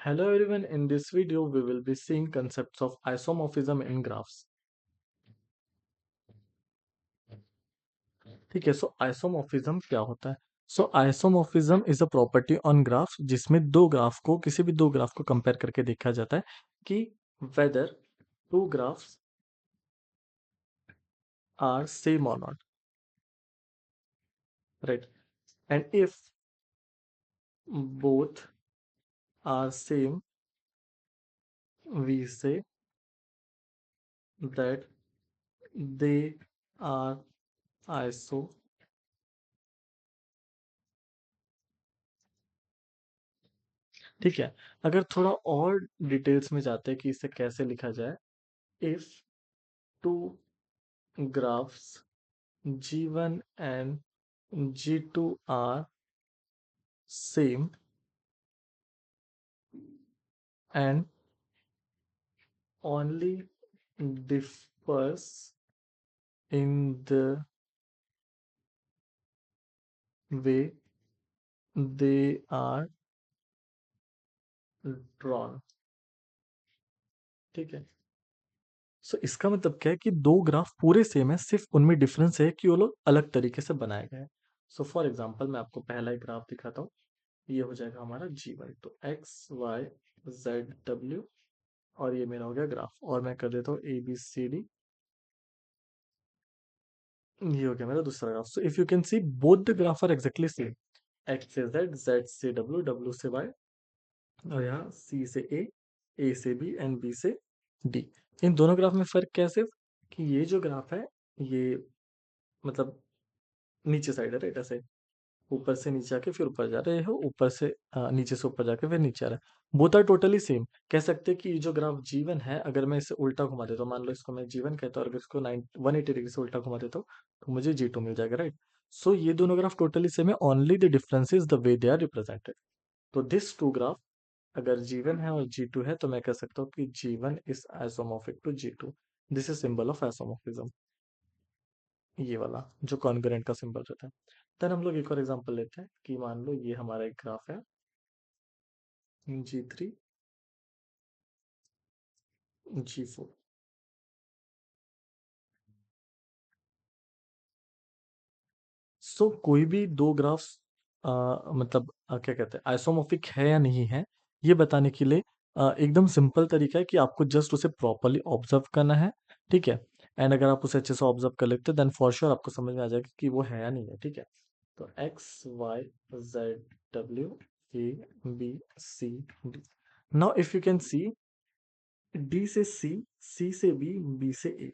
Hello everyone, in this video we will be seeing concepts of isomorphism in graphs. ठीक है, so isomorphism क्या होता है? So isomorphism is a property on graphs जिसमें दो graph को किसी भी दो ग्राफ को कंपेयर करके देखा जाता है कि whether two graphs are same और not, right? And if both are same we say that they are iso. ठीक है, अगर थोड़ा और डिटेल्स में जाते हैं कि इसे कैसे लिखा जाए, if two graphs G1 and G2 are same and only differs in the way they are drawn, ठीक है? सो इसका मतलब क्या है कि दो ग्राफ पूरे सेम है, सिर्फ उनमें डिफरेंस है कि वो लोग अलग तरीके से बनाए गए हैं। सो फॉर एग्जांपल मैं आपको पहला एक ग्राफ दिखाता हूँ। ये हो जाएगा हमारा G1, तो एक्स वाई जेड डब्ल्यू, और ये मेरा हो गया ग्राफ, और मैं कर देता हूँ ए बी सी डी। ये हो गया मेरा दूसरा graph. So if you can see both the graph are exactly same, X से जेड, जेड से डब्ल्यू, डब्ल्यू से वाई, और यहाँ सी से ए से बी एंड बी से डी। इन दोनों ग्राफ में फर्क क्या है? सिर्फ कि ये जो ग्राफ है ये मतलब नीचे साइड है, राइट? ऐसे ऊपर से नीचे आके फिर ऊपर जा रहे हो, ऊपर से नीचे से ऊपर जाके फिर नीचे आ रहा है। Both are totally same. कह सकते हैं कि ये जो ग्राफ जीवन है, अगर मैं इसे उल्टा घुमा देता हूँ, मान लो इसको मैं जीवन कहता हूँ, अगर इसको 180 डिग्री से उल्टा घुमा देता हूँ तो मुझे जी2 मिल जाएगा, राइट? सो ये दोनों ग्राफ टोटली सेम है, only the difference is the way they are represented. तो दिस टू ग्राफ अगर जीवन है और जी टू है, तो मैं कह सकता हूँ कि जीवन इज आइसोमॉर्फिक टू जी2। This is symbol of isomorphism, ये वाला जो कॉन्ग्रुएंट का सिंबल रहता है। देन हम लोग एक और एग्जांपल लेते हैं कि मान लो ये हमारा एक ग्राफ है G3 G4। सो कोई भी दो ग्राफ्स मतलब क्या कहते हैं आइसोमॉर्फिक है या नहीं है, ये बताने के लिए एकदम सिंपल तरीका है कि आपको जस्ट उसे प्रॉपरली ऑब्जर्व करना है, ठीक है? एंड अगर आप उसे अच्छे से ऑब्जर्व कर लेते हैं देन फॉर श्योर आपको समझ में आ जाएगा कि वो है या नहीं है, ठीक है? तो X Y Z W A B C D. Now if you can see D से सी, सी से बी, बी से ए,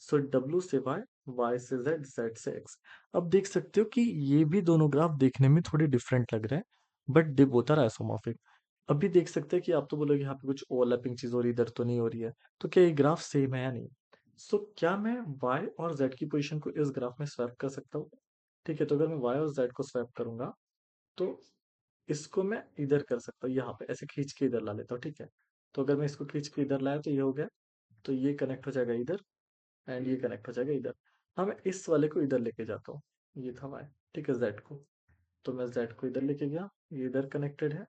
सो डब्ल्यू से वाई, वाई से जेड, जेड से एक्स। अब देख सकते हो कि ये भी दोनों ग्राफ देखने में थोड़े डिफरेंट लग रहे हैं, but they both are isomorphic. अभी देख सकते हैं कि आप तो बोलोगे यहाँ पे कुछ ओवरलैपिंग चीज और इधर तो नहीं हो रही है, तो क्या ये ग्राफ सेम है या नहीं? सो क्या मैं y और z की पोजीशन को इस ग्राफ में स्वैप कर सकता हूँ? ठीक है, तो अगर मैं y और z को स्वैप करूंगा तो इसको मैं इधर कर सकता हूँ, यहाँ पे ऐसे खींच के इधर ला लेता हूँ, ठीक है? तो अगर मैं इसको खींच के इधर लाया तो ये हो गया, तो ये कनेक्ट हो जाएगा इधर एंड ये कनेक्ट हो जाएगा इधर। हाँ, मैं इस वाले को इधर लेके जाता हूँ, ये था वाई, ठीक है, जेड को। तो मैं जेड को इधर लेके गया, ये इधर कनेक्टेड है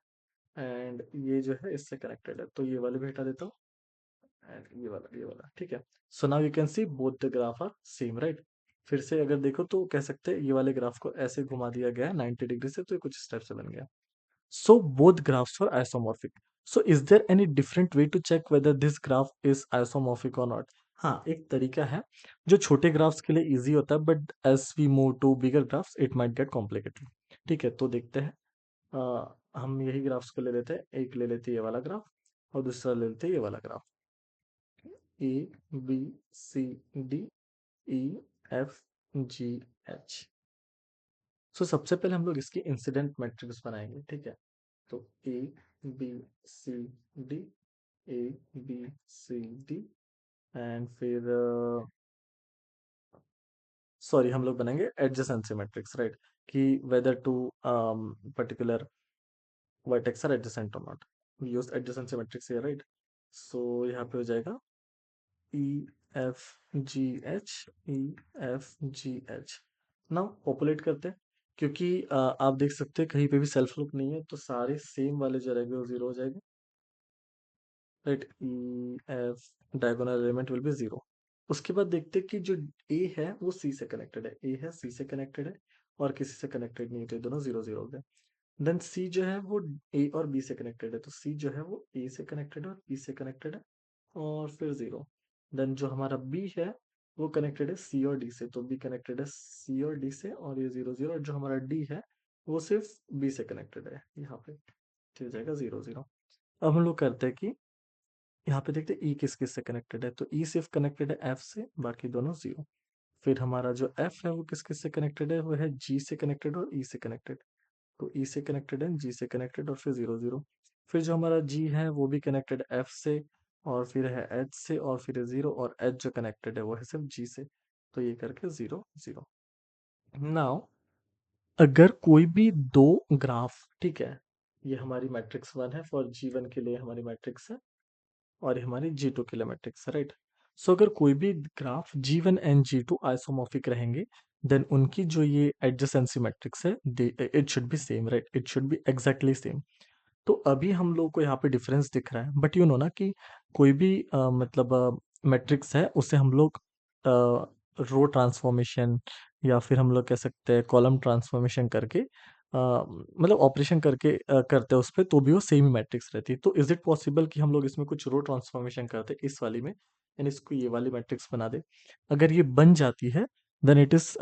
एंड ये जो है इससे कनेक्टेड है, तो ये वाले भी हटा देता हूँ एंड ये वाला, ठीक है? So now you can see both the graph are same, right? फिर से अगर देखो तो कह सकते हैं ये वाले ग्राफ को ऐसे घुमा दिया गया है 90 डिग्री से, तो ये कुछ स्टेप से बन गया। So both graphs are isomorphic. So is there any different way to check whether this graph is isomorphic or not? हाँ, एक तरीका है जो छोटे ग्राफ्स के लिए इजी होता है, but as we move to bigger graphs it might get complicated. ठीक है, तो देखते हैं। हम यही ग्राफ्स को ले लेते हैं, एक ले लेते हैं ये वाला ग्राफ और दूसरा ले लेते हैं ये वाला graph, A B C D E F G H. So सबसे पहले हम लोग इसकी इंसिडेंट मैट्रिक्स बनाएंगे, ठीक है? तो A B C D, A B C D, and फिर सॉरी हम लोग बनाएंगे एडजेसेंसी मैट्रिक्स, राइट? कि whether two particular vertex are adjacent और not. We use adjacency matrix here, right? So यहाँ पे हो जाएगा E F G H, E F G H. Now populate करते हैं, क्योंकि आप देख सकते हैं कहीं पे भी सेल्फ लूप नहीं है, तो सारे सेम वाले जो रहेंगे वो जीरो हो जाएंगे। Right, E F diagonal element will be 0। उसके बाद देखते हैं कि जो ए है वो सी से कनेक्टेड है, ए है सी से कनेक्टेड है और किसी से कनेक्टेड नहीं है, तो ये दोनों 0 0 हो गए। देन सी जो है वो ए और बी से कनेक्टेड है, तो सी जो है वो ए से कनेक्टेड है और बी से कनेक्टेड है और फिर 0। देन जो हमारा बी है वो कनेक्टेड है सी और डी से, तो बी कनेक्टेड है सी और डी से और ये 0 0। और जो हमारा डी है वो सिर्फ बी से कनेक्टेड है यहाँ पे, तो हो जाएगा 0 0। अब हम लोग करते हैं कि यहाँ पे देखते हैं ई किस किस से कनेक्टेड है, तो ई सिर्फ कनेक्टेड है एफ से, बाकी दोनों 0। फिर हमारा जो एफ है वो किस किस से कनेक्टेड है, वो है जी से कनेक्टेड और ई से कनेक्टेड, तो ई से कनेक्टेड है, जी से कनेक्टेड और फिर 0 0। फिर जो हमारा जी है वो भी कनेक्टेड एफ से और फिर है एच से और फिर है 0, और एच जो कनेक्टेड है वो है सिर्फ जी से, तो ये करके 0 0। नाउ अगर कोई भी दो ग्राफ, ठीक है, ये हमारी मैट्रिक्स वन है, फॉर जी वन के लिए हमारी मैट्रिक्स है और ये हमारी जी टू के लिए मैट्रिक्स है, राइट। सो अगर कोई भी graph G one and G two isomorphic रहेंगे, देन उनकी जो ये एडजेसेंसी मैट्रिक्स है, it should be same, right, it should be exactly same. तो अभी हम लोग को यहाँ पे डिफरेंस दिख रहा है, बट यू नो ना कि कोई भी मतलब मैट्रिक्स है उसे हम लोग रो ट्रांसफॉर्मेशन या फिर हम लोग कह सकते हैं कॉलम ट्रांसफॉर्मेशन करके मतलब ऑपरेशन करके करते हैं उस पे, तो भी वो सेम ही मैट्रिक्स रहती है। तो इज इट पॉसिबल कि हम लोग इसमें कुछ रो ट्रांसफॉर्मेशन करते हैं इस वाली में, यानी इसको ये वाली मैट्रिक्स बना दे। अगर ये बन जाती है देन इट इज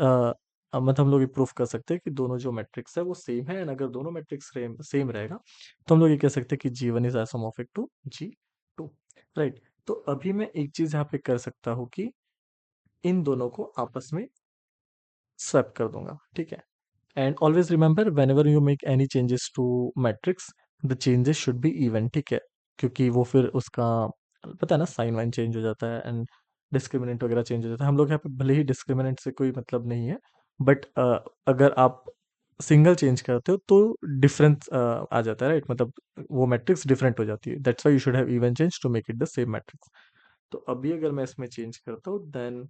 मतलब हम लोग ये प्रूफ कर सकते हैं कि दोनों जो मैट्रिक्स है वो सेम है, एंड अगर दोनों मैट्रिक्स सेम रहेगा तो हम लोग ये कह सकते हैं कि G one is isomorphic to G two, right. तो अभी मैं एक चीज यहाँ पे कर सकता हूँ कि इन दोनों को आपस में स्वैप कर दूंगा, ठीक है। And always remember whenever you make any changes to matrix, the changes should be even, ठीक है, क्योंकि वो फिर उसका पता है ना साइन वाइन चेंज हो जाता है एंड डिस्क्रिमिनेंट वगैरह चेंज हो जाता है। हम लोग यहाँ पे भले ही डिस्क्रिमिनेंट से कोई मतलब नहीं है, बट अगर आप सिंगल चेंज करते हो तो डिफरेंस आ जाता है, राइट, मतलब वो मैट्रिक्स डिफरेंट हो जाती है, that's why you should have even change to make it the same matrix. तो अभी अगर मैं इसमें चेंज करता हूँ then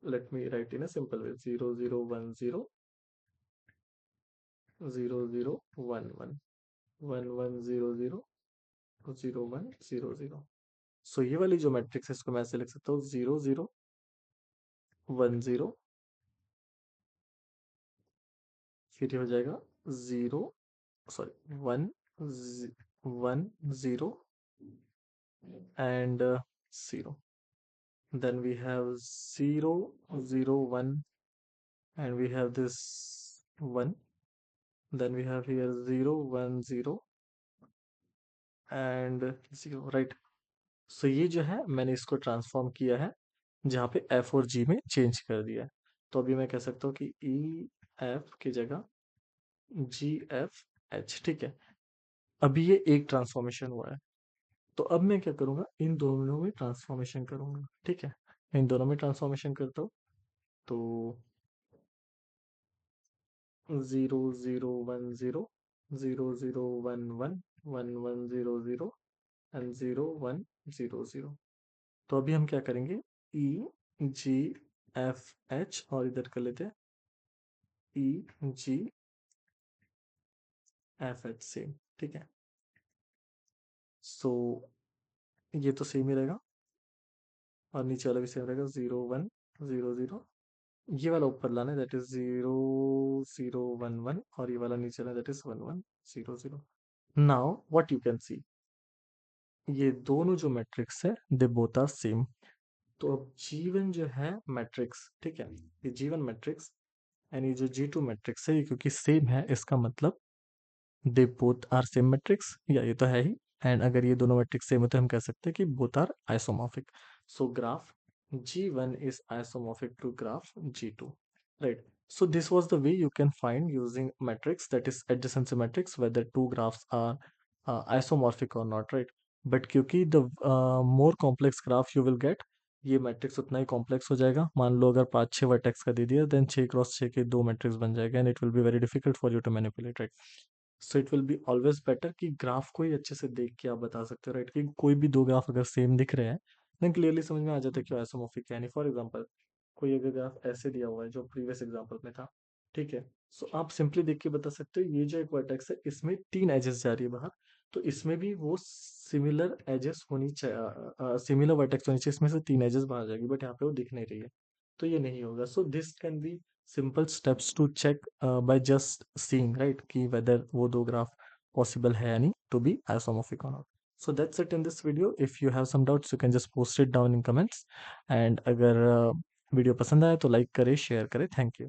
let me write in a simple way, 0 0 1 0 0 0 1 1 1 1 0 0 0 1 0 0। सो ये वाली जो मैट्रिक्स है इसको मैं ऐसे लिख सकता हूँ, 0 0 1 0, फिर ये हो जाएगा 0 sorry 1 1 0 and 0। Then we have 0 0 1 and we have this 1, then we have here 0 1 0 and 0, right। सो ये जो है मैंने इसको ट्रांसफॉर्म किया है, जहाँ पे एफ और जी में चेंज कर दिया है। तो अभी मैं कह सकता हूँ कि ई एफ की जगह जी एफ एच, ठीक है। अभी ये एक ट्रांसफॉर्मेशन हुआ है, तो अब मैं क्या करूँगा, इन दोनों में ट्रांसफॉर्मेशन करूँगा, ठीक है। इन दोनों में ट्रांसफॉर्मेशन करता हूँ, तो 0 0 1 0 0 0 1 1 एंड 0 1 0 0। तो अभी हम क्या करेंगे, ई जी एफ एच और इधर कर लेते हैं ई जी एफ एच सेम, ठीक है। सो ये तो सेम ही रहेगा और नीचे वाला भी सेम रहेगा, 0 1 0 0। ये वाला ऊपर लाना है, दैट इज 0 0 1 1, और ये वाला नीचे लाना that is 1 1 0 0। Now what you can सी, ये दोनों जो मैट्रिक्स है दे बोथ आर सेम। तो अब G1 जो है मैट्रिक्स, ठीक है, ये G1 मैट्रिक्स एंड ये जो G2 मैट्रिक्स है, ये क्योंकि सेम है इसका मतलब they both are same matrix, या ये तो है ही। एंड अगर ये दोनों मैट्रिक्स सेम होते हैं हम कह सकते हैं कि both are isomorphic. So graph G1 is isomorphic to graph G2, right? So this was the way you can find using matrix, that is adjacency matrix, whether two graphs are isomorphic or not, right? But क्योंकि the more complex graph you will get, ये matrix उतना ही complex हो जाएगा। मान लो अगर 5 6 vertex का दे दिया, then 6 cross 6 के दो मैट्रिक्स बन जाएगा and it will be very difficult for you to manipulate, right. So it will be always better कि ग्राफ को ही अच्छे से देख के आप बता सकते हो, राइट, कि कोई भी दो ग्राफ अगर सेम दिख रहे हैं देन क्लियरली समझ में आ जाता है कि आइसोमॉर्फिक है। यानी फॉर एग्जांपल कोई अगर ग्राफ ऐसे दिया हुआ है जो प्रीवियस एग्जांपल में था, ठीक है, सो आप सिंपली देख के बता सकते हो ये जो एक वर्टेक्स है इसमें 3 एजेस जा रही है बाहर, तो इसमें भी वो सिमिलर एजेस होनी चाहिए, सिमिलर वर्टेक्स होनी चाहिए, इसमें से 3 एजेस बाहर जाएगी, बट यहाँ पे वो दिख नहीं रही है, तो ये नहीं होगा। So this can be simple steps to check by just seeing, right, कि वेदर वो दो ग्राफ पॉसिबल है या नहीं टू बी आइसोमोर्फिक और not. So that's it in this video. If you have some doubts, you can just post it down in comments. And अगर video पसंद आए तो लाइक करें, शेयर करें। Thank you.